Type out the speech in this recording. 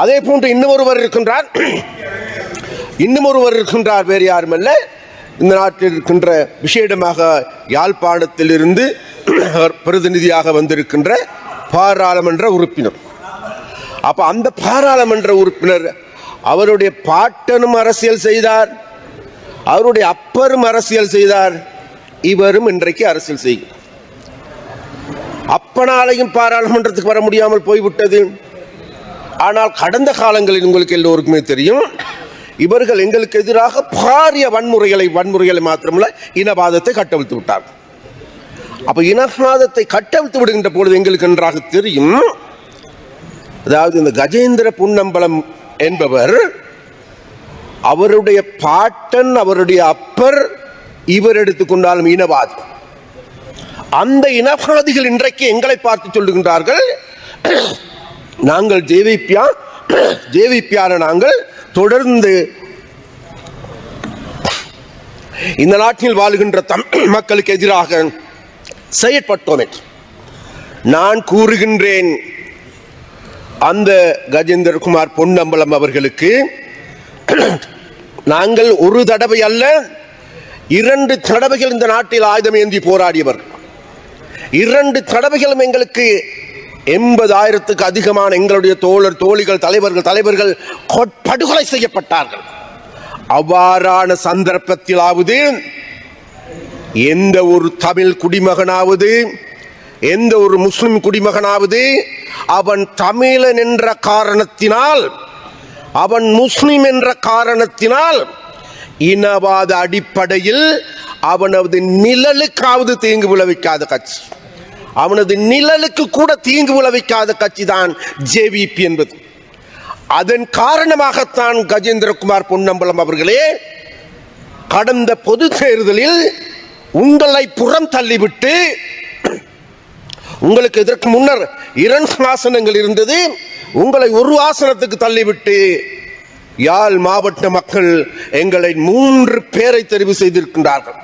அதே போன்று இன்னும் ஒருவர் இருக்கின்றார், வேறு யாரும் அல்ல, இந்த நாட்டில் இருக்கின்ற விசேடமாக யாழ்ப்பாணத்தில் இருந்து பிரதிநிதியாக வந்திருக்கின்ற பாராளுமன்ற உறுப்பினர். அப்ப அந்த பாராளுமன்ற உறுப்பினர் அவருடைய பாட்டனும் அரசியல் செய்தார், அவருடைய அப்பரும் அரசியல் செய்தார், இவரும் இன்றைக்கு அரசியல் செய்யும். அப்பனாலையும் பாராளுமன்றத்துக்கு வர முடியாமல் போய்விட்டது. ஆனால் கடந்த காலங்களில் உங்களுக்கு எல்லோருக்குமே தெரியும், இவர்கள் எங்களுக்கு எதிராக பாரிய வன்முறைகளை மாத்திரமல்ல இனவாதத்தை கட்டவிழ்த்து விட்டார். அப்ப இனவாதத்தை கட்டவிழ்த்து விடுகின்ற பொழுது எங்களுக்கு நன்றாக தெரியும், அதாவது இந்த கஜேந்திர பொன்னம்பலம் என்பவர், அவருடைய பாட்டன், அவருடைய அப்பர், இவர் எடுத்துக்கொண்டாலும் இனவாதி. அந்த இனவாதிகள் இன்றைக்கு எங்களை பார்த்து சொல்லுகின்றார்கள், நாங்கள் ஜேவிபியான நாங்கள் தொடர்ந்து இந்த நாட்டில் வாழுகின்ற தமிழ் மக்களுக்கு எதிராக செயற்பட்டோம். நான் கூறுகின்றேன், அந்த கஜேந்திரகுமார் பொன்னம்பலம் அவர்களுக்கு நாங்கள் ஒரு தடவை அல்ல 2 தடவைகள் இந்த நாட்டில் ஆயுதம் ஏந்தி போராடியவர். 2 தடவைகளும் எங்களுக்கு 80,000க்கு அதிகமான எங்களுடைய தோழர் தோழிகள் தலைவர்கள் படுகொலை செய்யப்பட்டார்கள். அவ்வாறான சந்தர்ப்பத்திலாவது எந்த ஒரு தமிழ் குடிமகனாவது, எந்த ஒரு முஸ்லிம் குடிமகனாவது, அவன் தமிழன் என்ற காரணத்தினால், அவன் முஸ்லிம் என்ற காரணத்தினால் இனவாத அடிப்படையில் அவனது நிழலுக்காவது தீங்கு விளைவிக்காத கட்சி, அவனது நிழலுக்கு கூட தீங்கு விளைவிக்காத கட்சி தான் ஜேவிபி என்பது. அதன் காரணமாகத்தான் கஜேந்திரகுமார் பொன்னம்பலம் அவர்களே கடந்த பொது தேர்தலில் உங்களை புறம் தள்ளிவிட்டு, உங்களுக்கு இதற்கு முன்னர் 2 ஆசனங்கள் இருந்தது, உங்களை ஒரு ஆசனத்துக்கு தள்ளிவிட்டு யாழ் மாவட்ட மக்கள் எங்களை 3 பேரை தெரிவு செய்திருக்கின்றார்கள்.